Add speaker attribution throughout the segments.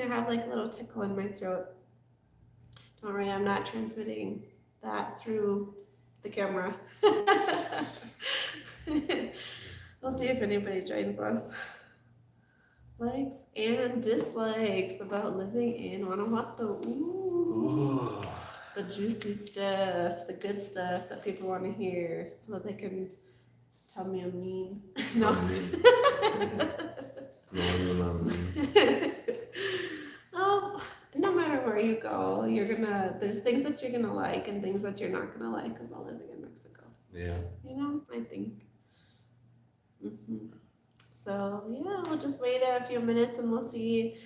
Speaker 1: of have like a little tickle in my throat. Don't worry, I'm not transmitting that through the camera. We'll see if anybody joins us. Likes and dislikes about living in Guanajuato. Ooh. The juicy stuff, the good stuff that people want to hear so that they can tell me I'm mean. No.
Speaker 2: No, you're not mean.
Speaker 1: Oh, no matter where you go, there's things that you're gonna like and things that you're not gonna like about living in Mexico.
Speaker 2: Yeah.
Speaker 1: You know, I think. So yeah, we'll just wait a few minutes and we'll see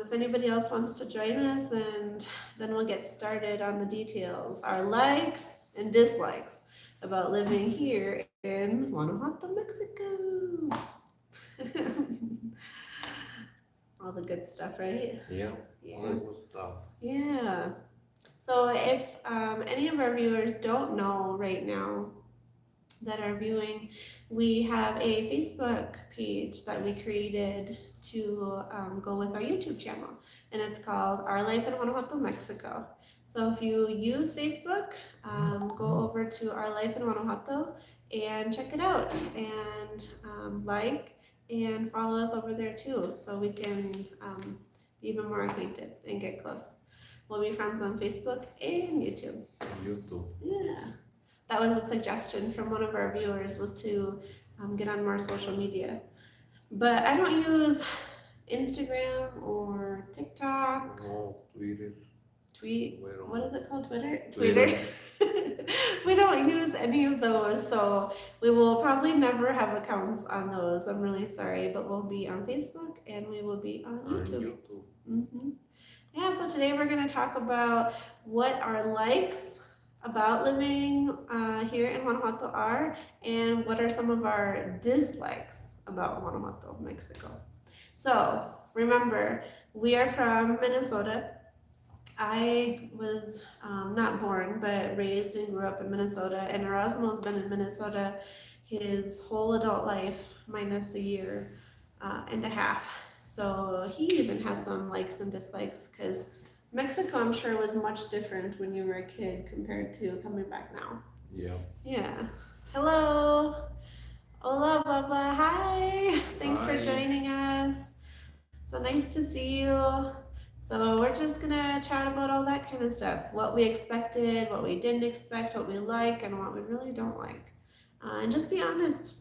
Speaker 1: if anybody else wants to join us, and then we'll get started on the details, our likes and dislikes about living here in Guanajuato, Mexico. All the good stuff, right?
Speaker 2: Yeah. All the good stuff.
Speaker 1: Yeah. So if any of our viewers don't know right now that are viewing, we have a Facebook page that we created to go with our YouTube channel, and it's called Our Life in Guanajuato, Mexico. So if you use Facebook, go over to Our Life in Guanajuato and check it out, and like and follow us over there too, so we can be even more acquainted and get close. We'll be friends on Facebook and YouTube.
Speaker 2: YouTube.
Speaker 1: Yeah. That was a suggestion from one of our viewers, was to get on more social media. But I don't use Instagram or TikTok.
Speaker 2: No, Twitter.
Speaker 1: What is it called? Twitter. We don't use any of those, so we will probably never have accounts on those. I'm really sorry, but we'll be on Facebook and we will be on YouTube. Yeah, so today we're going to talk about what our likes about living here in Guanajuato are, and what are some of our dislikes about Guanajuato, Mexico. So remember, we are from Minnesota. I was not born, but raised and grew up in Minnesota, and Erasmo's been in Minnesota his whole adult life, minus a year and a half. So he even has some likes and dislikes, because Mexico, I'm sure, was much different when you were a kid compared to coming back now.
Speaker 2: Yeah.
Speaker 1: Yeah. Hello. Hola, blah, blah. Hi. Thanks for joining us. So nice to see you. So we're just going to chat about all that kind of stuff. What we expected, what we didn't expect, what we like, and what we really don't like. And just be honest.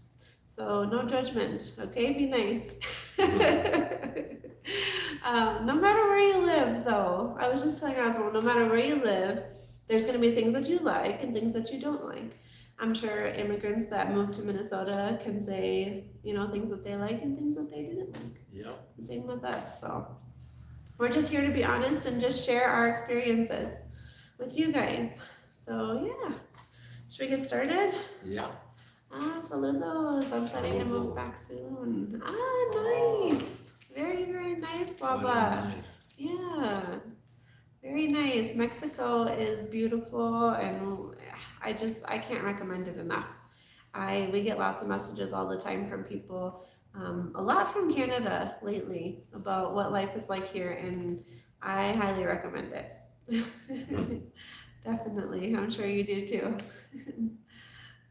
Speaker 1: So no judgment, okay? Be nice. No matter where you live, though, I was just telling Oswald, no matter where you live, there's going to be things that you like and things that you don't like. I'm sure immigrants that move to Minnesota can say, things that they like and things that they didn't like.
Speaker 2: Yeah.
Speaker 1: Same with us. So we're just here to be honest and just share our experiences with you guys. So yeah, should we get started?
Speaker 2: Yeah.
Speaker 1: Saludos. I'm planning to move back soon. Nice. Very, very nice, Baba.
Speaker 2: Very nice.
Speaker 1: Yeah. Very nice. Mexico is beautiful, and I can't recommend it enough. We get lots of messages all the time from people, a lot from Canada lately, about what life is like here, and I highly recommend it. Definitely. I'm sure you do too.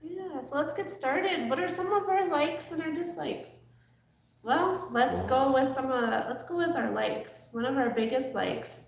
Speaker 1: Yeah, so let's get started. What are some of our likes and our dislikes? Well, let's go with our likes. One of our biggest likes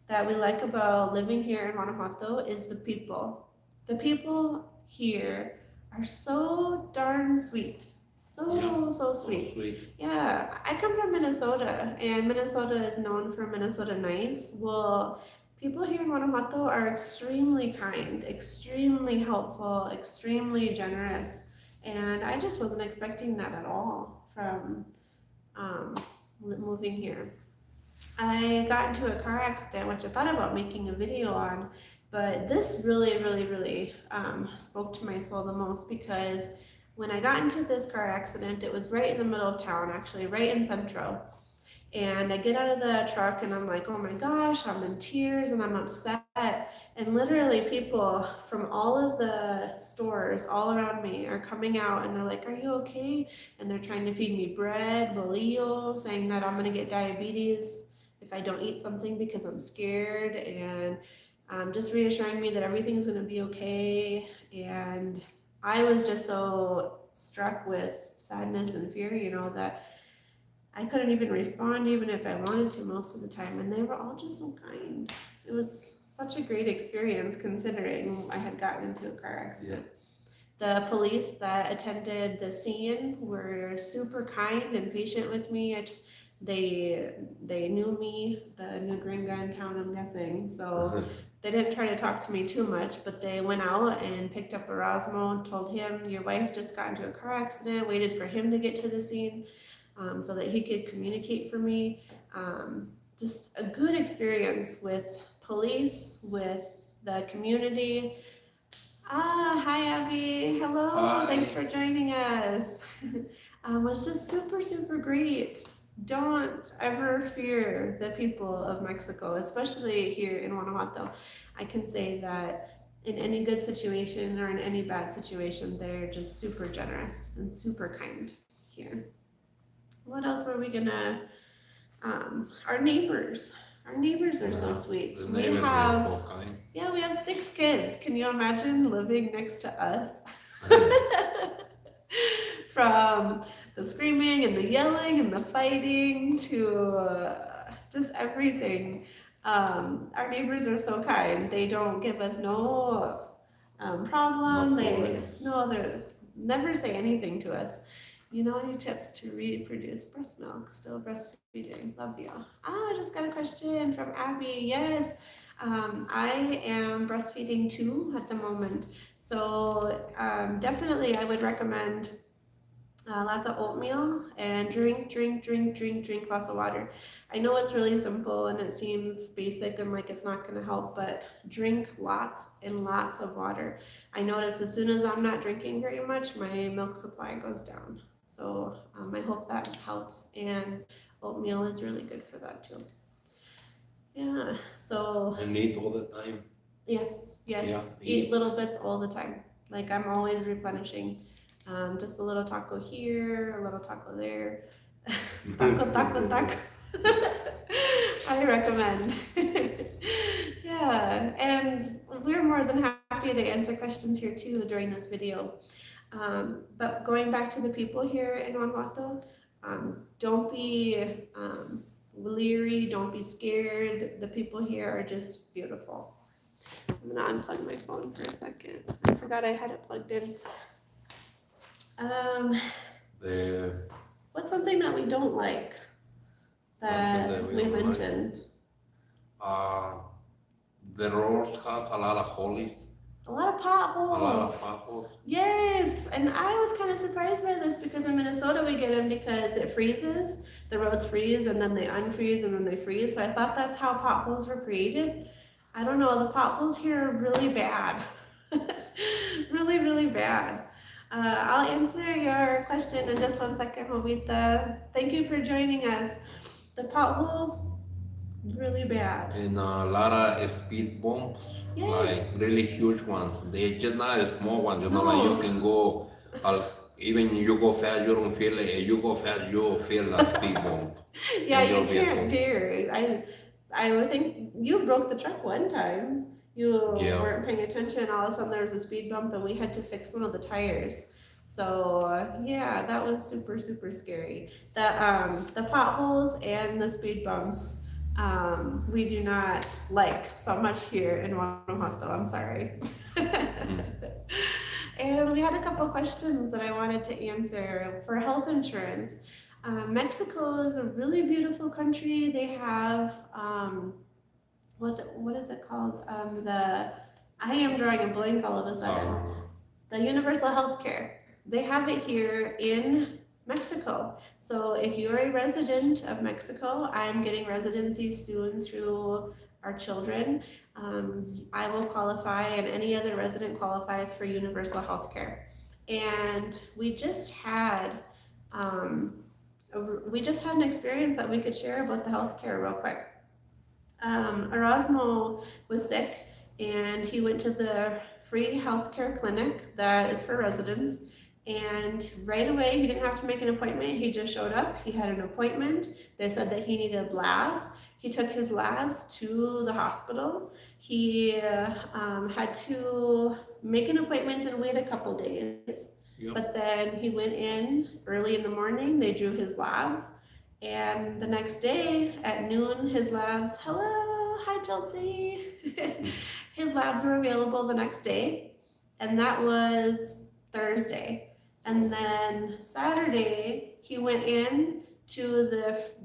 Speaker 1: that we like about living here in Guanajuato is the people. The people here are so darn sweet. So sweet. Yeah, I come from Minnesota, and Minnesota is known for Minnesota nice. Well, people here in Guanajuato are extremely kind, extremely helpful, extremely generous, and I just wasn't expecting that at all from moving here. I got into a car accident, which I thought about making a video on, but this really spoke to my soul the most, because when I got into this car accident, it was right in the middle of town, actually, right in Centro. And I get out of the truck and I'm like, oh my gosh, I'm in tears and I'm upset. And literally people from all of the stores all around me are coming out and they're like, are you okay? And they're trying to feed me bread, bolillo, saying that I'm gonna get diabetes. if I don't eat something because I'm scared, and just reassuring me that everything's going to be okay. And I was just so struck with sadness and fear, that I couldn't even respond even if I wanted to most of the time. And they were all just so kind. It was such a great experience considering I had gotten into a car accident. The police that attended the scene were super kind and patient with me. They knew me, the new gringa in town, I'm guessing. So they didn't try to talk to me too much, but they went out and picked up Erasmo, told him, your wife just got into a car accident, waited for him to get to the scene so that he could communicate for me. Just a good experience with police, with the community. Hi Abby, hello,
Speaker 2: Hi.
Speaker 1: Thanks for joining us. It was just super, super great. Don't ever fear the people of Mexico, especially here in Guanajuato. I can say that in any good situation or in any bad situation, they're just super generous and super kind here. What else were we gonna, our neighbors. Our neighbors are so sweet.
Speaker 2: The
Speaker 1: We
Speaker 2: neighbors
Speaker 1: have,
Speaker 2: are so kind.
Speaker 1: yeah, we have 6 kids. Can you imagine living next to us? From the screaming and the yelling and the fighting to just everything. Our neighbors are so kind. They don't give us no problem.
Speaker 2: No
Speaker 1: They
Speaker 2: problems.
Speaker 1: they never say anything to us. Any tips to reproduce breast milk? Still breastfeeding. Love you. I just got a question from Abby. Yes, I am breastfeeding too at the moment. So definitely I would recommend lots of oatmeal and drink lots of water. I know it's really simple and it seems basic and like it's not going to help, but drink lots and lots of water. I notice as soon as I'm not drinking very much, my milk supply goes down. So I hope that helps, and oatmeal is really good for that too. Yeah, so.
Speaker 2: And eat all the time.
Speaker 1: Yes,
Speaker 2: Yeah,
Speaker 1: eat
Speaker 2: eat.
Speaker 1: little bits all the time. Like I'm always replenishing. Just a little taco here, a little taco there. Taco. I recommend. Yeah, and we're more than happy to answer questions here too during this video. But going back to the people here in Guanajuato, don't be leery, don't be scared. The people here are just beautiful. I'm gonna unplug my phone for a second. I forgot I had it plugged in. What's something that we don't like that we mentioned?
Speaker 2: The roads has a lot of holes.
Speaker 1: A lot of potholes.
Speaker 2: A lot of potholes.
Speaker 1: Yes, and I was kind of surprised by this because in Minnesota we get them because it freezes. The roads freeze and then they unfreeze and then they freeze. So I thought that's how potholes were created. I don't know, the potholes here are really bad. Really, really bad. I'll answer your question in just 1 second, Jovita. Thank you for joining us. The potholes, really bad.
Speaker 2: And a lot of speed bumps,
Speaker 1: Yes.
Speaker 2: like really huge ones. They're just not a small ones,
Speaker 1: No.
Speaker 2: like you can go, even you go fast, you don't feel it. You go fast, you feel that speed bump.
Speaker 1: Yeah,
Speaker 2: in
Speaker 1: you
Speaker 2: your
Speaker 1: can't
Speaker 2: vehicle.
Speaker 1: dare. I would think you broke the truck one time. You
Speaker 2: Yeah.
Speaker 1: weren't paying attention. All of a sudden there was a speed bump and we had to fix one of the tires. So yeah, that was super, super scary. The potholes and the speed bumps, we do not like so much here in Guanajuato. I'm sorry. And we had a couple questions that I wanted to answer for health insurance. Mexico is a really beautiful country. They have what is it called? I am drawing a blank all of a sudden. The universal health care. They have it here in Mexico. So if you're a resident of Mexico, I'm getting residency soon through our children. I will qualify, and any other resident qualifies for universal health care. And we just had an experience that we could share about the healthcare real quick. Erasmo was sick and he went to the free healthcare clinic that is for residents, And right away, he didn't have to make an appointment. He just showed up. He had an appointment. They said that he needed labs. He took his labs to the hospital. He had to make an appointment and wait a couple days.
Speaker 2: Yep.
Speaker 1: But then he went in early in the morning. They drew his labs. And the next day at noon, his labs, hello, hi Chelsea. His labs were available the next day. And that was Thursday. And then Saturday, he went in to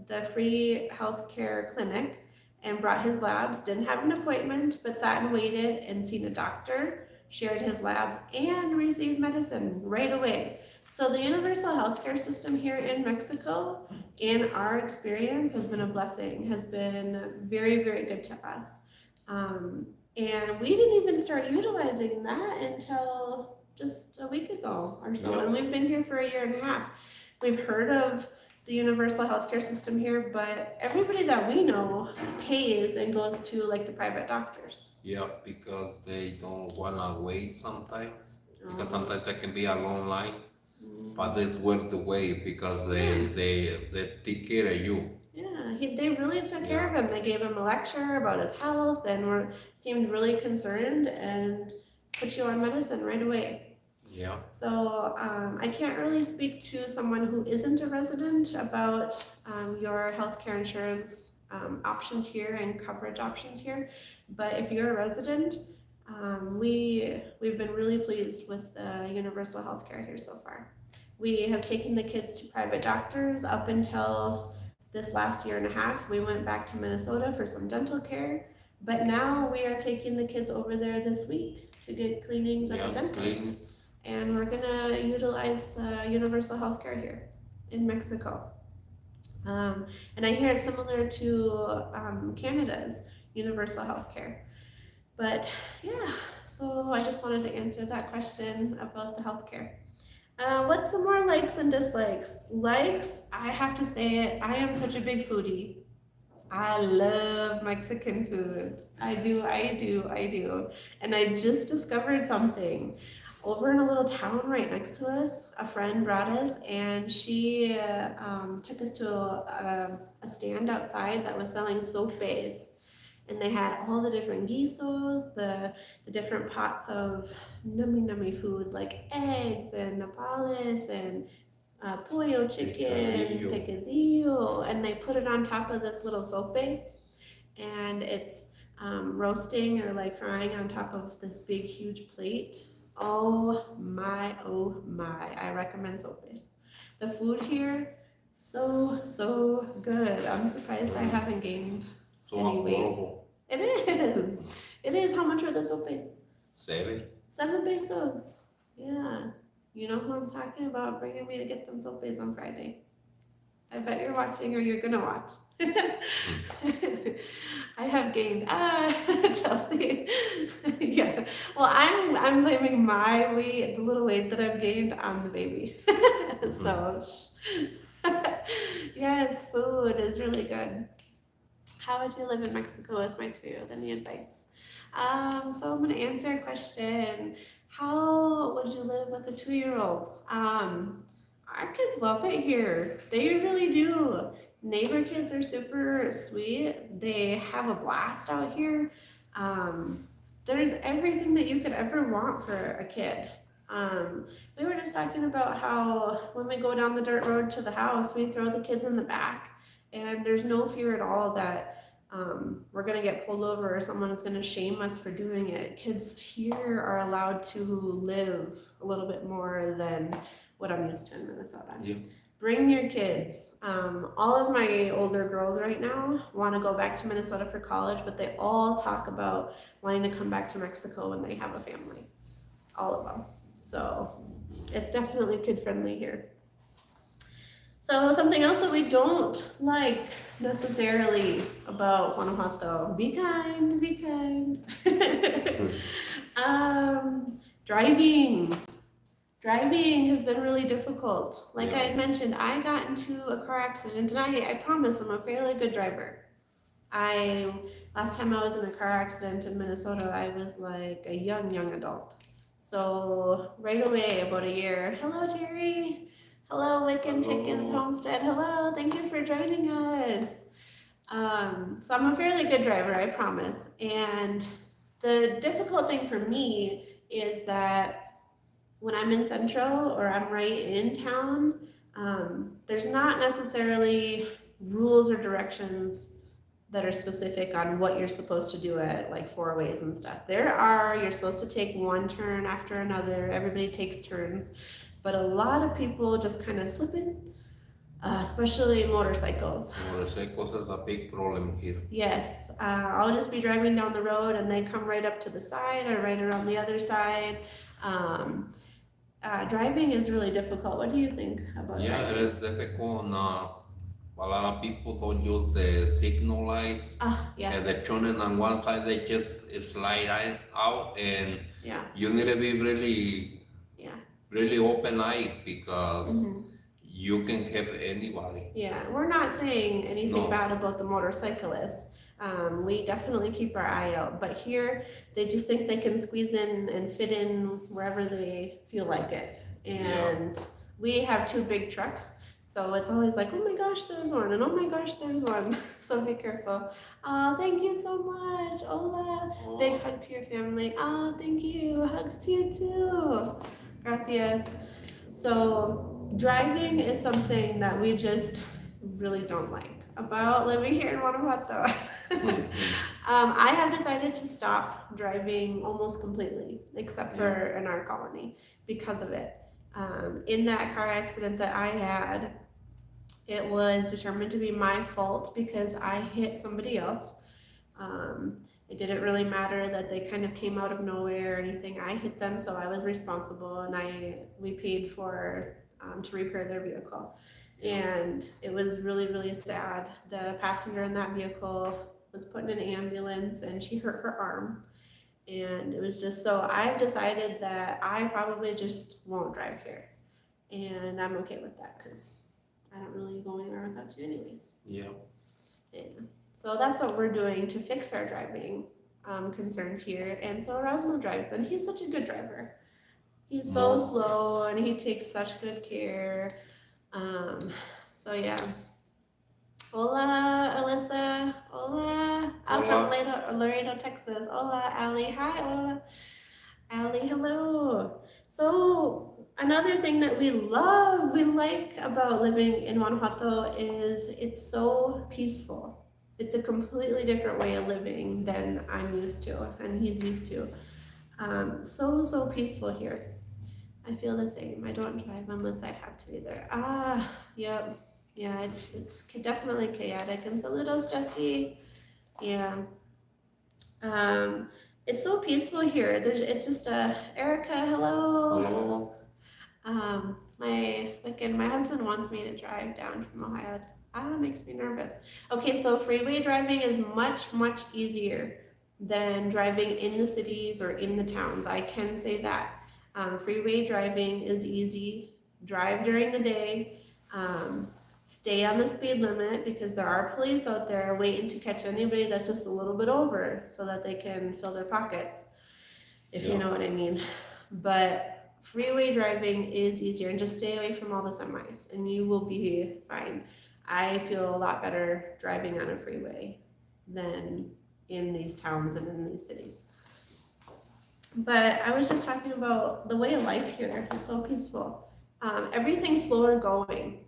Speaker 1: the free healthcare clinic and brought his labs, didn't have an appointment, but sat and waited and seen a doctor, shared his labs, and received medicine right away. So the universal healthcare system here in Mexico, in our experience, has been a blessing, has been very, very good to us. And we didn't even start utilizing that until just a week ago or so, and we've been here for a year and a half. We've heard of the universal healthcare system here, but everybody that we know pays and goes to like the private doctors.
Speaker 2: Yeah, because they don't wanna wait sometimes. Because sometimes there can be a long line, but this worth the wait because they take care of you.
Speaker 1: Yeah, they really took care of him. They gave him a lecture about his health and seemed really concerned and put you on medicine right away.
Speaker 2: Yeah.
Speaker 1: So I can't really speak to someone who isn't a resident about your healthcare insurance options here and coverage options here. But if you're a resident, we've been really pleased with the universal healthcare here so far. We have taken the kids to private doctors up until this last year and a half. We went back to Minnesota for some dental care, but now we are taking the kids over there this week to get cleanings at the dentist. And we're gonna utilize the universal healthcare here in Mexico. And I hear it's similar to Canada's universal healthcare. But yeah, so I just wanted to answer that question about the healthcare. What's some more likes and dislikes? Likes, I have to say it, I am such a big foodie. I love Mexican food. I do. And I just discovered something. Over in a little town right next to us, a friend brought us, and she took us to a stand outside that was selling sopes. And they had all the different guisos, the different pots of nummy food like eggs and nopales and pollo chicken, picadillo, and they put it on top of this little sope, and it's roasting or like frying on top of this big huge plate. Oh my, I recommend sopes. The food here, so good. I'm surprised I haven't gained any weight. It is. How much are the sopes?
Speaker 2: 7.
Speaker 1: 7 pesos. Yeah. You know who I'm talking about, bringing me to get them sopes on Friday. I bet you're watching or you're gonna watch. I have gained, Chelsea. Yeah. Well, I'm blaming my weight, the little weight that I've gained on the baby. So, yes, food is really good. How would you live in Mexico with my 2-year-old? Any advice? So I'm gonna answer a question. How would you live with a 2-year-old? Our kids love it here. They really do. Neighbor kids are super sweet. They have a blast out here. There's everything that you could ever want for a kid. We were just talking about how when we go down the dirt road to the house, we throw the kids in the back, and there's no fear at all that we're gonna get pulled over or someone's gonna shame us for doing it. Kids here are allowed to live a little bit more than what I'm used to in Minnesota.
Speaker 2: Yeah.
Speaker 1: Bring your kids. All of my older girls right now want to go back to Minnesota for college, but they all talk about wanting to come back to Mexico when they have a family. All of them. So it's definitely kid friendly here. So something else that we don't like necessarily about Guanajuato, be kind. Driving has been really difficult. Like I had mentioned, I got into a car accident, and I promise I'm a fairly good driver. Last time I was in a car accident in Minnesota, I was like a young adult. So right away, about a year. Hello, Terry. Hello, Wiccan Chickens
Speaker 2: Hello.
Speaker 1: Homestead. Hello, thank you for joining us. So I'm a fairly good driver, I promise. And the difficult thing for me is that when I'm in Central or I'm right in town, there's not necessarily rules or directions that are specific on what you're supposed to do at like four ways and stuff. You're supposed to take one turn after another, everybody takes turns, but a lot of people just kind of slip in, especially motorcycles.
Speaker 2: Motorcycles is a big problem here.
Speaker 1: Yes, I'll just be driving down the road and they come right up to the side or right around the other side. Um, Driving is really difficult. What do you think about
Speaker 2: Yeah,
Speaker 1: driving?
Speaker 2: it is difficult. A lot of people don't use the signal lights.
Speaker 1: Yes.
Speaker 2: And they're turning on one side, they just slide out, and
Speaker 1: Yeah.
Speaker 2: you need to be really open eye because you can hit anybody.
Speaker 1: Yeah, we're not saying anything
Speaker 2: No.
Speaker 1: bad about the motorcyclists. We definitely keep our eye out, but here they just think they can squeeze in and fit in wherever they feel like it. And we have two big trucks, so it's always like, oh my gosh, there's one, and oh my gosh, there's one. So be careful. Thank you so much, Ola. Big hug to your family. Thank you. Hugs to you too. Gracias. So driving is something that we just really don't like about living here in Guanajuato. I have decided to stop driving almost completely, except for in our colony, because of it. In that car accident that I had, it was determined to be my fault because I hit somebody else. It didn't really matter that they kind of came out of nowhere or anything. I hit them, so I was responsible, and we paid for to repair their vehicle. And it was really, really sad. The passenger in that vehicle was put in an ambulance, and she hurt her arm. And it was just so I've decided that I probably just won't drive here, and I'm okay with that because I don't really go anywhere without you, anyways.
Speaker 2: Yeah.
Speaker 1: So that's what we're doing to fix our driving concerns here. And so Erasmo drives, and he's such a good driver. He's so slow, and he takes such good care. So yeah. Hola, Alyssa. Hola. I'm from Laredo, Texas. Hola, Allie. Hi, hola. Allie, hello. So another thing that we like about living in Guanajuato is it's so peaceful. It's a completely different way of living than I'm used to and he's used to. So peaceful here. I feel the same. I don't drive unless I have to either. Yep. Yeah, it's definitely chaotic. And saludos, Jesse. Yeah. It's so peaceful here. It's just Erica, hello. My husband wants me to drive down from Ohio. Makes me nervous. Okay, so freeway driving is much, much easier than driving in the cities or in the towns. I can say that. Freeway driving is easy. Drive during the day. Stay on the speed limit because there are police out there waiting to catch anybody that's just a little bit over so that they can fill their pockets, if you know what I mean. But freeway driving is easier, and just stay away from all the semis and you will be fine. I feel a lot better driving on a freeway than in these towns and in these cities. But I was just talking about the way of life here. It's so peaceful. Everything's slower going.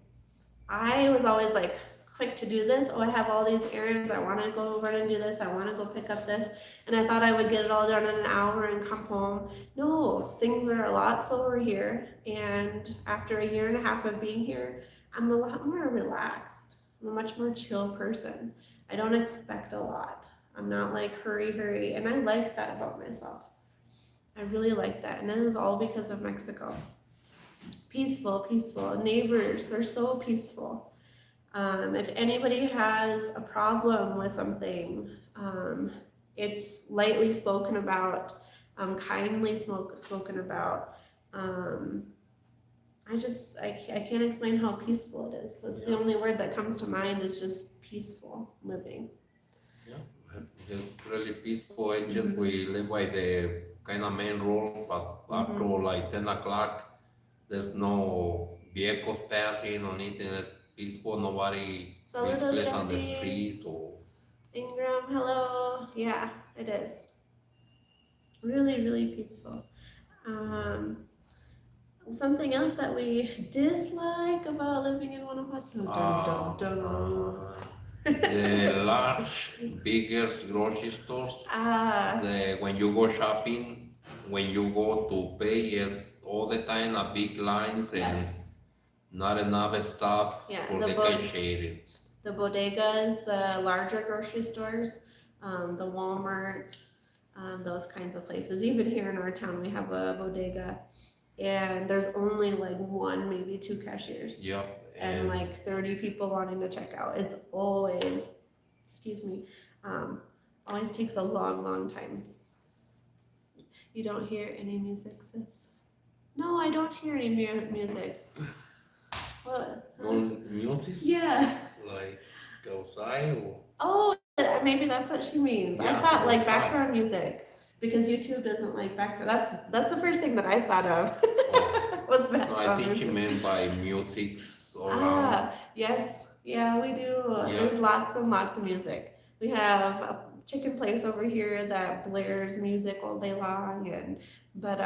Speaker 1: I was always like quick to do this. Oh, I have all these errands. I want to go over and do this. I want to go pick up this. And I thought I would get it all done in an hour and come home. No, things are a lot slower here. And after a year and a half of being here, I'm a lot more relaxed. I'm a much more chill person. I don't expect a lot. I'm not like hurry. And I like that about myself. I really like that. And it was all because of Mexico. Peaceful. Neighbors, they're so peaceful. If anybody has a problem with something, it's lightly spoken about, kindly spoken about. I can't explain how peaceful it is. That's the only word that comes to mind is just peaceful living.
Speaker 2: Yeah, it's really peaceful. And just we live by the kind of main road, but after
Speaker 1: Mm-hmm.
Speaker 2: like 10 o'clock, there's no vehicles passing or anything. It's peaceful. Nobody
Speaker 1: So little
Speaker 2: basically is on the
Speaker 1: Jesse,
Speaker 2: streets or.
Speaker 1: Ingram, hello. Yeah, it is. Really, really peaceful. Um, Something else that we dislike about living in Guanajuato. Dun, dun, dun.
Speaker 2: The large, biggest grocery stores.
Speaker 1: Ah,
Speaker 2: When you go shopping, when you go to pay, is all the time a big lines and
Speaker 1: yes.
Speaker 2: not enough stuff
Speaker 1: Yeah,
Speaker 2: for the cashier.
Speaker 1: the bodegas, the larger grocery stores, the Walmarts, those kinds of places. Even here in our town, we have a bodega, and there's only like one, maybe two cashiers,
Speaker 2: Yep,
Speaker 1: and like 30 people wanting to check out. It's always, excuse me, um, always takes a long, long time. You don't hear any music, sis? No, I don't hear any music. What?
Speaker 2: no music
Speaker 1: Yeah.
Speaker 2: like outside or
Speaker 1: Oh, maybe that's what she means. I
Speaker 2: yeah,
Speaker 1: thought like
Speaker 2: outside.
Speaker 1: background music because YouTube doesn't like background. That's the first thing that I thought of
Speaker 2: Oh,
Speaker 1: was
Speaker 2: no, I
Speaker 1: background
Speaker 2: think she
Speaker 1: music.
Speaker 2: meant by music around.
Speaker 1: Ah, yes, yeah, we do.
Speaker 2: Yeah.
Speaker 1: There's lots and lots of music. We have a chicken place over here that blares music all day long, but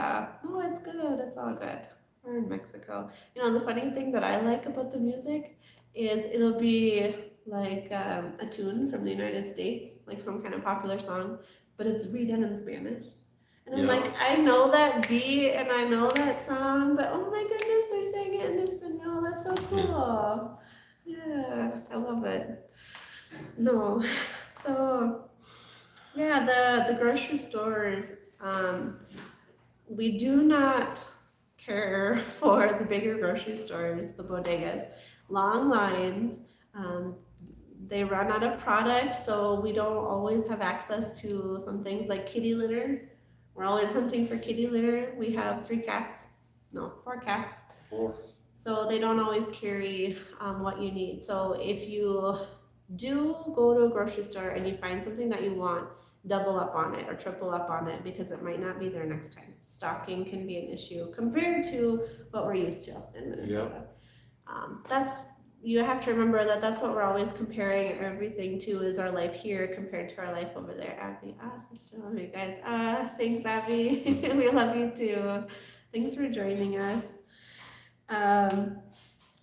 Speaker 1: no, it's good. It's all good. We're in Mexico. You know, the funny thing that I like about the music is it'll be like a tune from the United States, like some kind of popular song, but it's redone in Spanish. And I'm
Speaker 2: Yeah.
Speaker 1: like, I know that beat and I know that song, but oh my goodness, they're saying it in Espanol. That's so cool. Yeah, I love it. No, so yeah, the grocery stores. We do not care for the bigger grocery stores, the bodegas. Long lines. Um, they run out of product, so we don't always have access to some things like kitty litter. We're always hunting for kitty litter. We have 4 cats.
Speaker 2: Or
Speaker 1: So they don't always carry what you need. So if you do go to a grocery store and you find something that you want, double up on it or triple up on it because it might not be there next time. Stocking can be an issue compared to what we're used to in Minnesota. That's you have to remember that that's what we're always comparing everything to is our life here compared to our life over there. Abby, sister, love you guys. Thanks, Abby. We love you too. Thanks for joining us.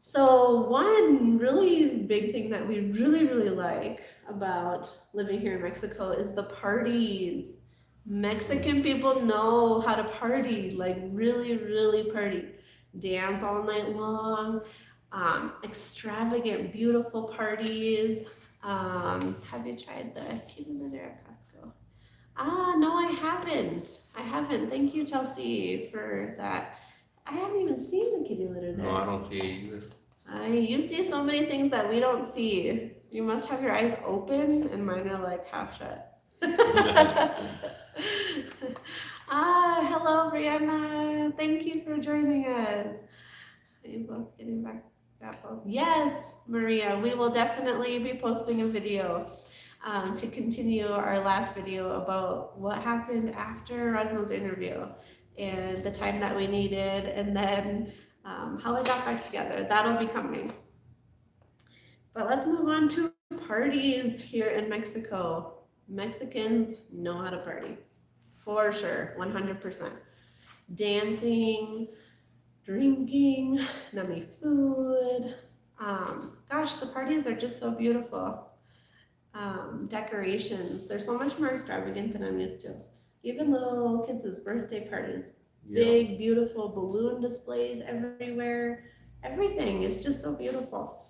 Speaker 1: So one really big thing that we really, really like about living here in Mexico is the parties. Mexican people know how to party, like really, really party. Dance all night long, extravagant, beautiful parties. Have you tried the kitty litter at Costco? No, I haven't. Thank you, Chelsea, for that. I haven't even seen the kitty litter there.
Speaker 2: no, I don't see it either.
Speaker 1: You see so many things that we don't see. You must have your eyes open, and mine are like half shut. Hello, Brianna. Thank you for joining us. Are you both getting back? Yes, Maria. We will definitely be posting a video to continue our last video about what happened after Rosno's interview and the time that we needed, and then how we got back together. That'll be coming. But let's move on to parties here in Mexico. Mexicans know how to party, for sure, 100%. Dancing, drinking, yummy food. Gosh, the parties are just so beautiful. Decorations, they're so much more extravagant than I'm used to. Even little kids' birthday parties, big, beautiful balloon displays everywhere. Everything is just so beautiful.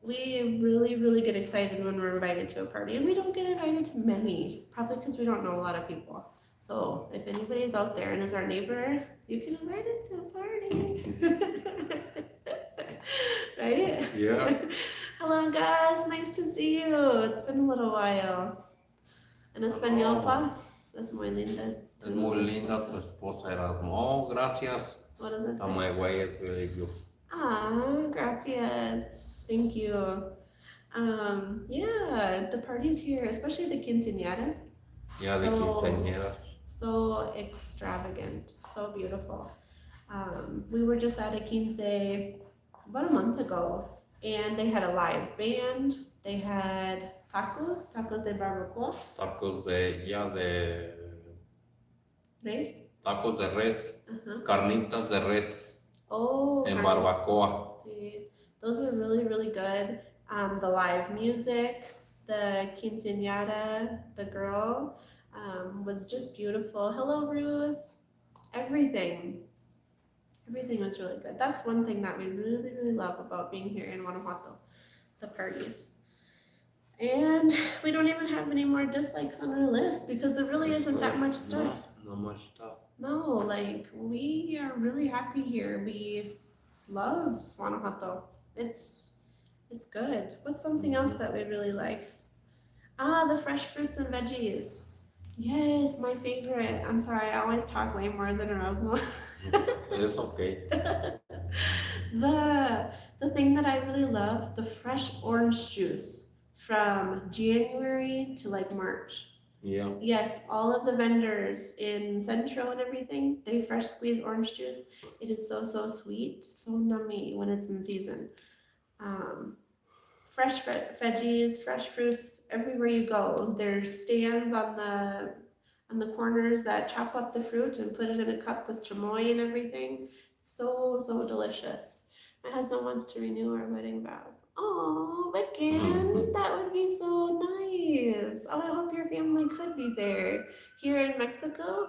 Speaker 1: We really, really get excited when we're invited to a party, and we don't get invited to many, probably because we don't know a lot of people. So if anybody's out there and is our neighbor, you can invite us to a party. Right?
Speaker 2: Yeah.
Speaker 1: Hello, guys. Nice to see you. It's been a little while. En español, pa? Es muy linda.
Speaker 2: Es muy linda tu esposa Erasmo. Oh, gracias.
Speaker 1: What does it
Speaker 2: Oh,
Speaker 1: say?
Speaker 2: my way is really good.
Speaker 1: Gracias. Thank you. Yeah, the parties here, especially the quinceañeras.
Speaker 2: Yeah, the quinceañeras.
Speaker 1: So extravagant, so beautiful. We were just at a quince about a month ago, and they had a live band. They had tacos de barbacoa,
Speaker 2: Tacos de, yeah, de
Speaker 1: res.
Speaker 2: tacos de res,
Speaker 1: Uh-huh.
Speaker 2: carnitas de res
Speaker 1: Oh,
Speaker 2: en
Speaker 1: carne.
Speaker 2: barbacoa.
Speaker 1: See, those are really, really good. The live music, the quinceañera, the girl, was just beautiful. Hello, Ruth. Everything. Everything was really good. That's one thing that we really, really love about being here in Guanajuato, the parties. And we don't even have any more dislikes on our list because there really isn't that much stuff.
Speaker 2: No much stuff.
Speaker 1: No, like we are really happy here. We love Guanajuato. It's good. What's something else that we really like? Ah, the fresh fruits and veggies. Yes, my favorite. I'm sorry, I always talk way more than Erasmo.
Speaker 2: It's okay.
Speaker 1: The thing that I really love, the fresh orange juice from January to like March.
Speaker 2: Yeah.
Speaker 1: Yes, all of the vendors in Centro and everything, they fresh squeeze orange juice. It is so so sweet, so nummy when it's in season. Fresh veggies, fresh fruits everywhere you go. There's stands on the corners that chop up the fruit and put it in a cup with chamoy and everything. So so delicious. My husband wants to renew our wedding vows. Oh, Wiccan, that would be so nice. Oh, I hope your family could be there. Here in Mexico,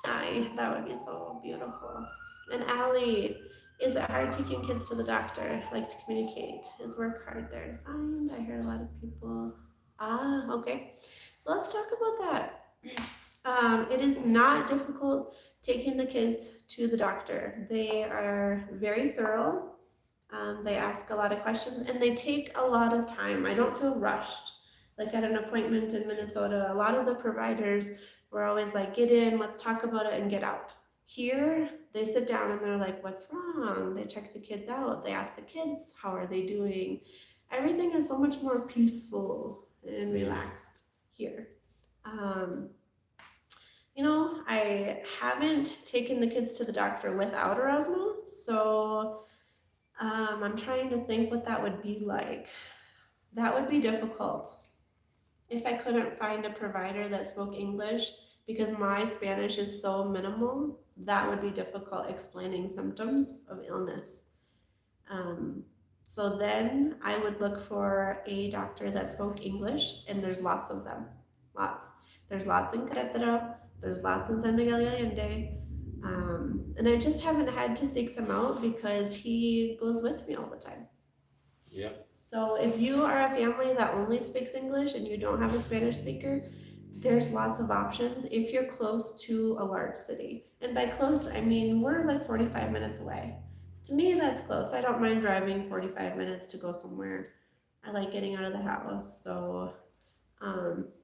Speaker 1: that would be so beautiful. And Allie, is it hard taking kids to the doctor? Like to communicate? Is work hard there to find? I heard a lot of people. Ah, okay. So let's talk about that. It is not difficult taking the kids to the doctor. They are very thorough. They ask a lot of questions and they take a lot of time. I don't feel rushed. Like at an appointment in Minnesota, a lot of the providers were always like, get in, let's talk about it, and get out. Here, they sit down and they're like, what's wrong? They check the kids out. They ask the kids, how are they doing? Everything is so much more peaceful and relaxed here. I haven't taken the kids to the doctor without Erasmo, so I'm trying to think what that would be like. That would be difficult if I couldn't find a provider that spoke English because my Spanish is so minimal. That would be difficult explaining symptoms of illness. So then I would look for a doctor that spoke English, and there's lots of them. Lots. There's lots in Querétaro, there's lots in San Miguel de Allende. And I just haven't had to seek them out because he goes with me all the time.
Speaker 2: Yeah.
Speaker 1: So if you are a family that only speaks English and you don't have a Spanish speaker, there's lots of options if you're close to a large city. And by close, I mean we're like 45 minutes away. To me, that's close. I don't mind driving 45 minutes to go somewhere. I like getting out of the house. So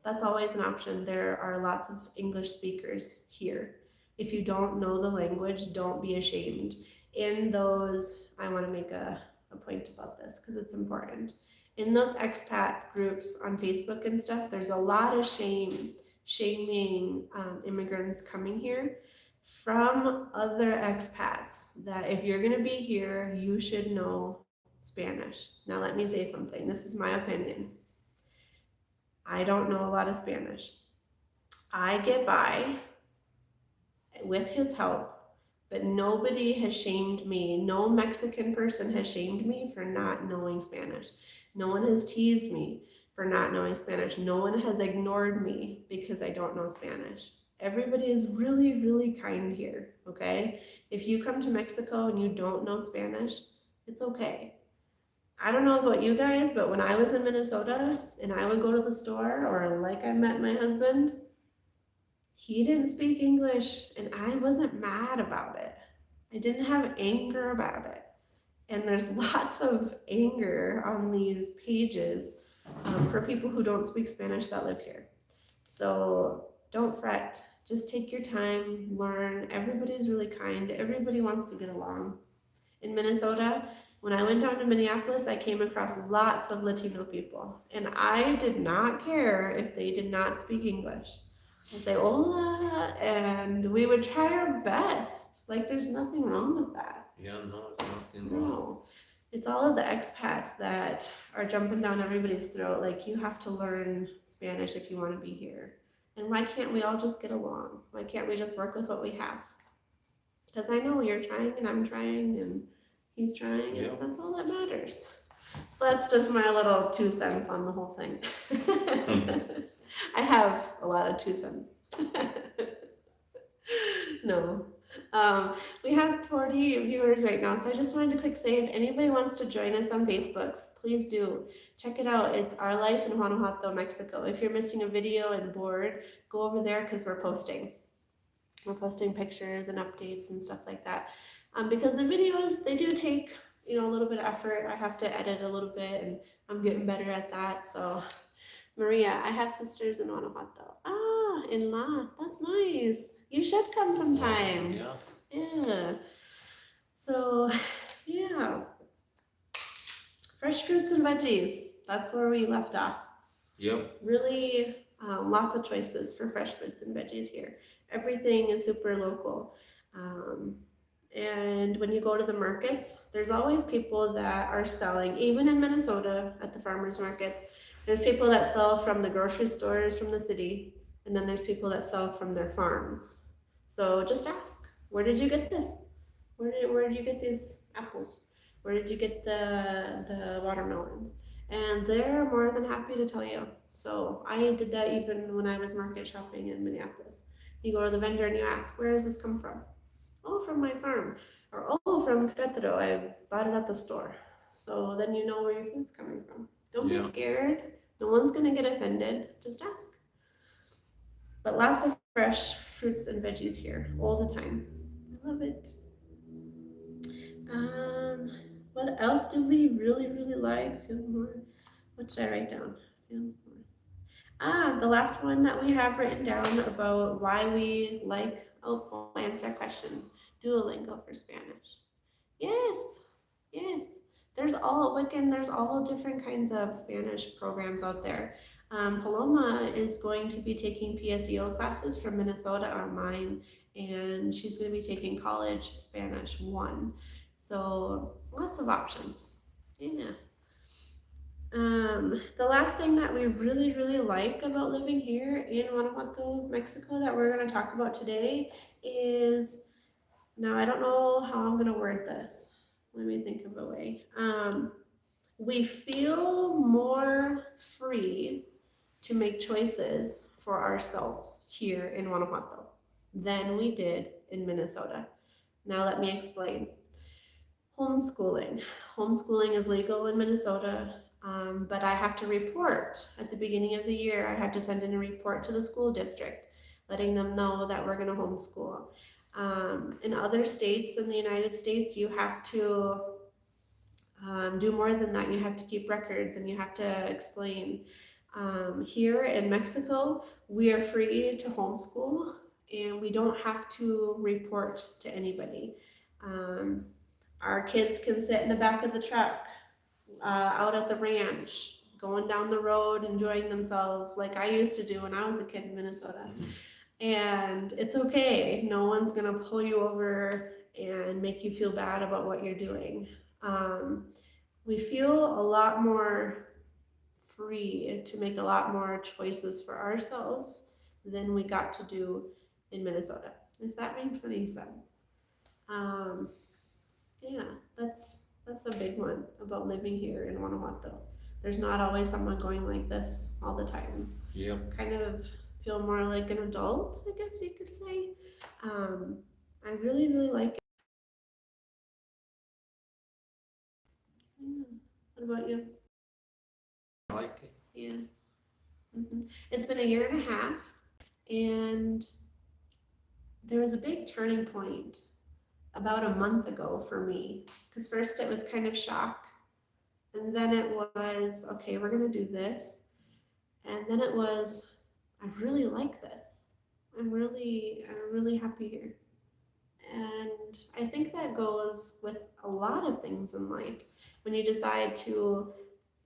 Speaker 1: that's always an option. There are lots of English speakers here. If you don't know the language, don't be ashamed. In those, I want to make a point about this because it's important. In those expat groups on Facebook and stuff, there's a lot of shaming immigrants coming here from other expats that if you're going to be here, you should know Spanish. Now, let me say something. This is my opinion. I don't know a lot of Spanish. I get by with his help, but nobody has shamed me. No Mexican person has shamed me for not knowing Spanish. No one has teased me for not knowing Spanish. No one has ignored me because I don't know Spanish. Everybody is really, really kind here, okay? If you come to Mexico and you don't know Spanish, it's okay. I don't know about you guys, but when I was in Minnesota and I would go to the store or like I met my husband, he didn't speak English and I wasn't mad about it. I didn't have anger about it. And there's lots of anger on these pages for people who don't speak Spanish that live here. So don't fret. Just take your time, learn. Everybody's really kind. Everybody wants to get along. In Minnesota, when I went down to Minneapolis, I came across lots of Latino people. And I did not care if they did not speak English. I say hola, and we would try our best. Like there's nothing wrong with that.
Speaker 2: Yeah, no, it's nothing wrong.
Speaker 1: No. It's all of the expats that are jumping down everybody's throat. Like you have to learn Spanish if you want to be here. And why can't we all just get along? Why can't we just work with what we have? Because I know you're trying and I'm trying and he's trying, and that's all that matters. So that's just my little 2 cents on the whole thing. I have a lot of 2 cents. No. We have 40 viewers right now, so I just wanted to quick say if anybody wants to join us on Facebook, please do. Check it out. It's Our Life in Guanajuato, Mexico. If you're missing a video and bored, go over there because we're posting. We're posting pictures and updates and stuff like that. Because the videos, they do take, a little bit of effort. I have to edit a little bit, and I'm getting better at that. So, Maria, I have sisters in Guanajuato. Ah, in La. That's nice. You should come sometime.
Speaker 2: Yeah.
Speaker 1: Yeah. So, yeah. Fresh fruits and veggies. That's where we left off.
Speaker 2: Yep.
Speaker 1: Really, lots of choices for fresh fruits and veggies here. Everything is super local. And when you go to the markets, there's always people that are selling, even in Minnesota at the farmers markets, there's people that sell from the grocery stores from the city, and then there's people that sell from their farms. So just ask, where did you get this? Where did you get these apples? Where did you get the watermelons? And they're more than happy to tell you. So I did that even when I was market shopping in Minneapolis. You go to the vendor and you ask, where does this come from? Oh, from my farm. Or, oh, from Querétaro. I bought it at the store. So then you know where your food's coming from. Don't be scared. No one's going to get offended. Just ask. But lots of fresh fruits and veggies here all the time. I love it. What else do we really, really like? Feel more. What did I write down? Feel more. The last one that we have written down about why we like. Oh, I'll answer a question. Duolingo for Spanish. Yes, yes. There's all different kinds of Spanish programs out there. Paloma is going to be taking PSEO classes from Minnesota online, and she's going to be taking college Spanish 1. So lots of options. Yeah. The last thing that we really, really like about living here in Guanajuato, Mexico, that we're going to talk about today is, now I don't know how I'm going to word this. Let me think of a way. We feel more free to make choices for ourselves here in Guanajuato than we did in Minnesota. Now let me explain. Homeschooling. Homeschooling is legal in Minnesota, but I have to report at the beginning of the year. I have to send in a report to the school district, letting them know that we're going to homeschool. In other states in the United States, you have to do more than that. You have to keep records and you have to explain. Here in Mexico, we are free to homeschool and we don't have to report to anybody. Our kids can sit in the back of the truck, out at the ranch, going down the road, enjoying themselves like I used to do when I was a kid in Minnesota. And it's okay. No one's gonna pull you over and make you feel bad about what you're doing. We feel a lot more free to make a lot more choices for ourselves than we got to do in Minnesota, if that makes any sense. Yeah, that's a big one about living here in Guanajuato. There's not always someone going like this all the time.
Speaker 2: Yep.
Speaker 1: Kind of feel more like an adult, I guess you could say. I really, really like it. Yeah. What about you?
Speaker 2: I like it.
Speaker 1: Yeah. It's been a year and a half, and there was a big turning point about a month ago for me. Because first it was kind of shock, and then it was, okay, we're gonna do this. And then it was, I really like this. I'm really happy here. And I think that goes with a lot of things in life. When you decide to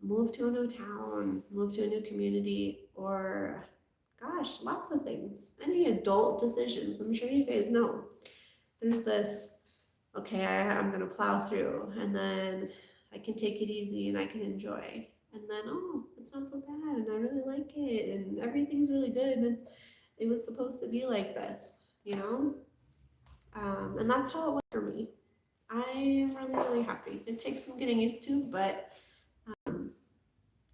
Speaker 1: move to a new town, move to a new community, or gosh, lots of things. Any adult decisions, I'm sure you guys know. There's this, okay, I'm gonna plow through, and then I can take it easy and I can enjoy. And then, oh, it's not so bad, and I really like it, and everything's really good, and it was supposed to be like this, you know? And that's how it was for me. I am really, really happy. It takes some getting used to, but I'm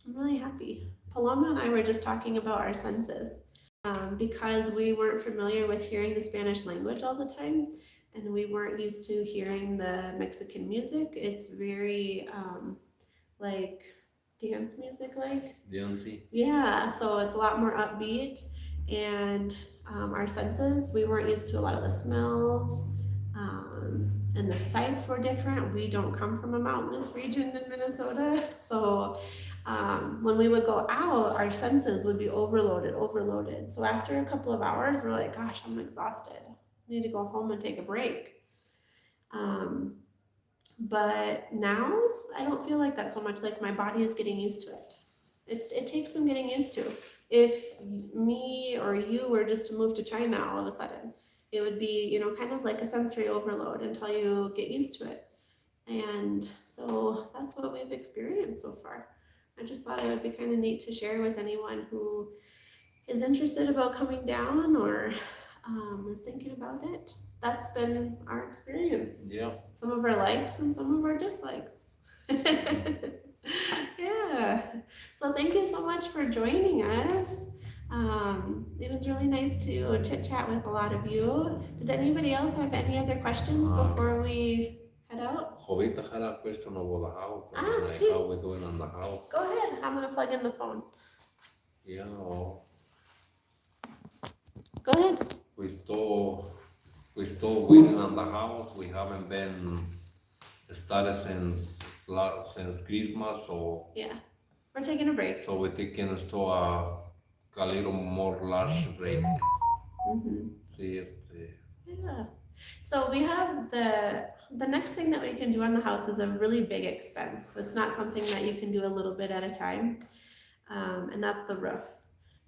Speaker 1: really happy. Paloma and I were just talking about our senses because we weren't familiar with hearing the Spanish language all the time, and we weren't used to hearing the Mexican music. It's very like dance music, like.
Speaker 2: Dancey.
Speaker 1: Yeah, so it's a lot more upbeat, and our senses, we weren't used to a lot of the smells, and the sights were different. We don't come from a mountainous region in Minnesota, so when we would go out, our senses would be overloaded. So after a couple of hours, we're like, gosh, I'm exhausted. I need to go home and take a break. But now I don't feel like that so much. Like my body is getting used to it. It takes some getting used to. If me or you were just to move to China all of a sudden, it would be, you know, kind of like a sensory overload until you get used to it. And so that's what we've experienced so far. I just thought it would be kind of neat to share with anyone who is interested about coming down or is thinking about it. That's been our experience.
Speaker 2: Yeah.
Speaker 1: Some of our likes and some of our dislikes. Yeah. So thank you so much for joining us. It was really nice to chit chat with a lot of you. Did anybody else have any other questions before we head out?
Speaker 2: Jovita had a question about the house, like
Speaker 1: sí.
Speaker 2: how we're doing on the house.
Speaker 1: Go ahead. I'm gonna plug in the phone.
Speaker 2: Yeah.
Speaker 1: Go ahead.
Speaker 2: We still waiting on the house. We haven't been started since Christmas, so
Speaker 1: Yeah, we're taking a break.
Speaker 2: so we're taking still a little more large break. Sí,
Speaker 1: Yeah. So we have the next thing that we can do on the house is a really big expense. It's not something that you can do a little bit at a time, and that's the roof.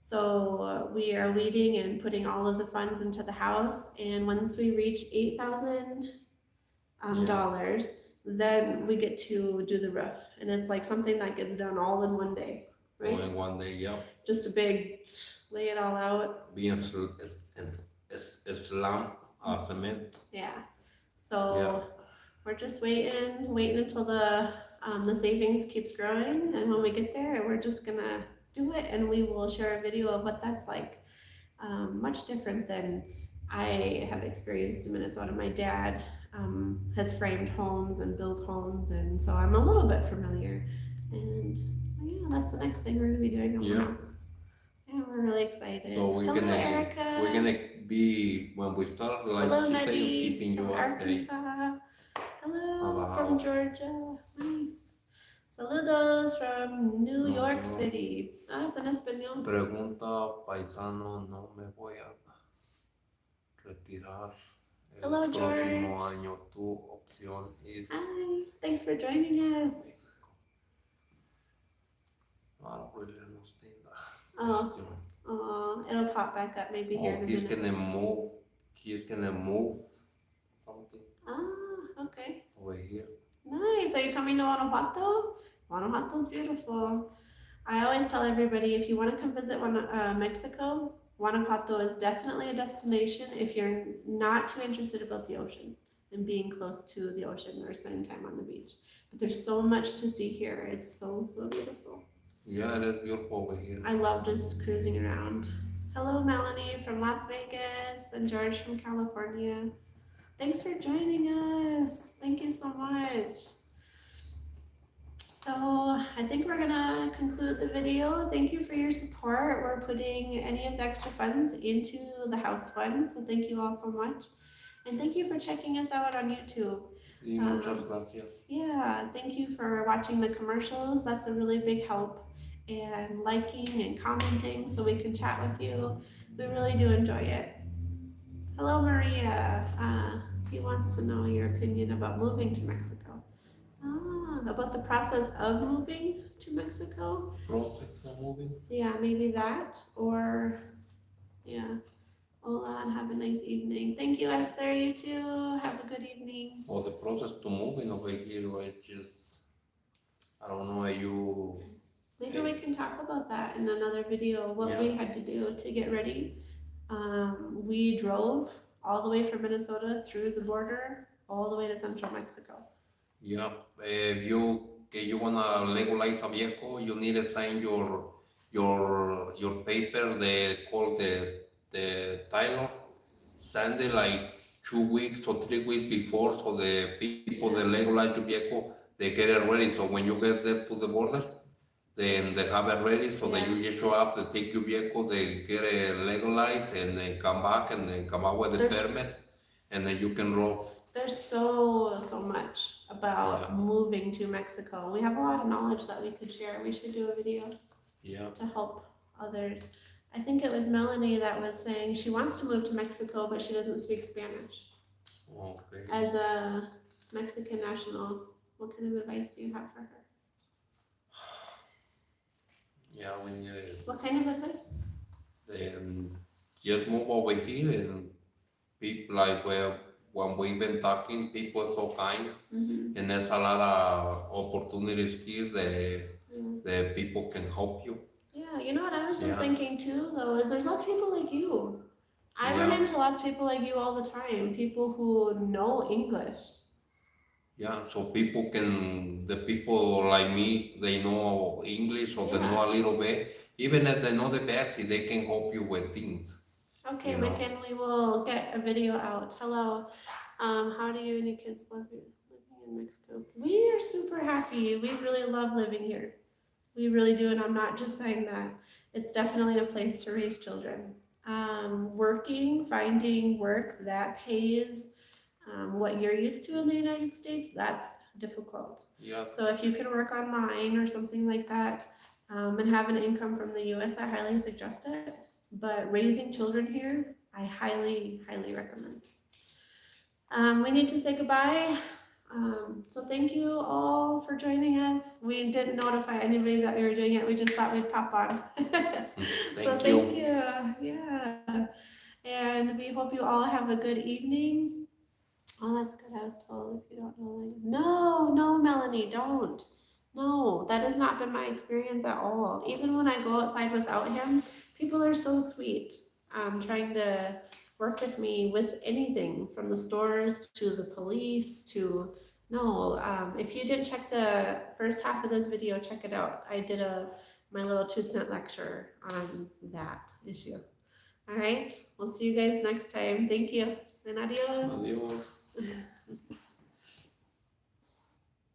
Speaker 1: So we are waiting and putting all of the funds into the house, and once we reach $8,000, then we get to do the roof, and it's like something that gets done all in one day, right?
Speaker 2: All in one day, yeah.
Speaker 1: Just a big lay it all out.
Speaker 2: Being slammed cement.
Speaker 1: Yeah. So we're just waiting until the savings keeps growing, and when we get there, we're just gonna do it, and we will share a video of what that's like. Much different than I have experienced in Minnesota. My dad has framed homes and built homes, and so I'm a little bit familiar. And so yeah, that's the next thing we're gonna be doing on the house. Yeah, we're really excited.
Speaker 2: So we're gonna be when we start, like you say, keeping you updated.
Speaker 1: Hello from Georgia. Nice. Saludos from New York City. Ah, it's en español.
Speaker 2: Pregunta paisano, no me voy a retirar.
Speaker 1: Hello, George.
Speaker 2: Próximo año tu opción es.
Speaker 1: Hi, thanks for joining us.
Speaker 2: I don't really understand that.
Speaker 1: Oh, it'll pop back up maybe here in a minute.
Speaker 2: He's gonna move something.
Speaker 1: Ah, okay.
Speaker 2: Over here.
Speaker 1: Nice. Are you coming to Guanajuato? Guanajuato's beautiful. I always tell everybody, if you want to come visit Mexico, Guanajuato is definitely a destination if you're not too interested about the ocean and being close to the ocean or spending time on the beach. But there's so much to see here. It's so, so beautiful.
Speaker 2: Yeah, it is beautiful over here.
Speaker 1: I love just cruising around. Hello, Melanie from Las Vegas and George from California. Thanks for joining us. Thank you so much. So I think we're gonna conclude the video. Thank you for your support. We're putting any of the extra funds into the house fund, so thank you all so much. And thank you for checking us out on YouTube.
Speaker 2: Sí, muchas gracias.
Speaker 1: Yeah, thank you for watching the commercials. That's a really big help. And liking and commenting so we can chat with you. We really do enjoy it. Hello, Maria. He wants to know your opinion about moving to Mexico. About the process of moving to Mexico.
Speaker 2: Process of moving?
Speaker 1: Yeah, maybe that, or Yeah. Hola, and have a nice evening. Thank you, Esther. You too. Have a good evening.
Speaker 2: Well, the process to moving over here was just, I don't know,
Speaker 1: Maybe we can talk about that in another video, what we
Speaker 2: yeah,
Speaker 1: had to do to get ready. We drove all the way from Minnesota through the border all the way to central Mexico.
Speaker 2: yeah. If you wanna legalize a vehicle, you need to sign your paper. They call the title. Send it like 2 weeks or 3 weeks before, so the people that
Speaker 1: Yeah.
Speaker 2: legalize your vehicle, they get it ready. So when you get there to the border, then they have it ready. So that
Speaker 1: Yeah.
Speaker 2: you just show up, they take your vehicle, they get it legalized, and then come back and then come out with the permit,
Speaker 1: There's
Speaker 2: and then you can roll.
Speaker 1: there's so much
Speaker 2: Yeah,
Speaker 1: about moving to Mexico. We have a lot of knowledge that we could share. We should do a video
Speaker 2: yeah.
Speaker 1: to help others. I think it was Melanie that was saying she wants to move to Mexico, but she doesn't speak Spanish.
Speaker 2: Okay.
Speaker 1: As a Mexican national, what kind of advice do you have for her?
Speaker 2: Yeah, we need it.
Speaker 1: What kind of advice?
Speaker 2: Then just move over here and people like well when we've been talking, people are so kind, and there's a lot of opportunities here that people can help you.
Speaker 1: Yeah, you know what I was just
Speaker 2: Yeah,
Speaker 1: thinking too, though, is there's lots of people like you. I run
Speaker 2: yeah,
Speaker 1: into lots of people like you all the time, people who know English.
Speaker 2: yeah. So the people like me, they know English or they
Speaker 1: Yeah.
Speaker 2: know a little bit. Even if they know the basic, they can help you with things.
Speaker 1: Okay,
Speaker 2: You know.
Speaker 1: Micken, we will get a video out. Hello. How do you and your kids living in Mexico? We are super happy. We really love living here. We really do, and I'm not just saying that. It's definitely a place to raise children. Finding work that pays what you're used to in the United States, that's difficult.
Speaker 2: Yeah,
Speaker 1: So if you can work online or something like that and have an income from the US, I highly suggest it. But raising children here, I highly, highly recommend. We need to say goodbye. So thank you all for joining us. We didn't notify anybody that we were doing it. We just thought we'd pop on. So
Speaker 2: thank you.
Speaker 1: thank you. Yeah. And we hope you all have a good evening. Oh, that's good. I was told if you don't know language. No, Melanie, don't. No, that has not been my experience at all. Even when I go outside without him, people are so sweet. Trying to work with me with anything from the stores to the police to no. If you didn't check the first half of this video, check it out. I did my little 2-cent lecture on that issue. All right, we'll see you guys next time. Thank you and adios.
Speaker 2: Adios.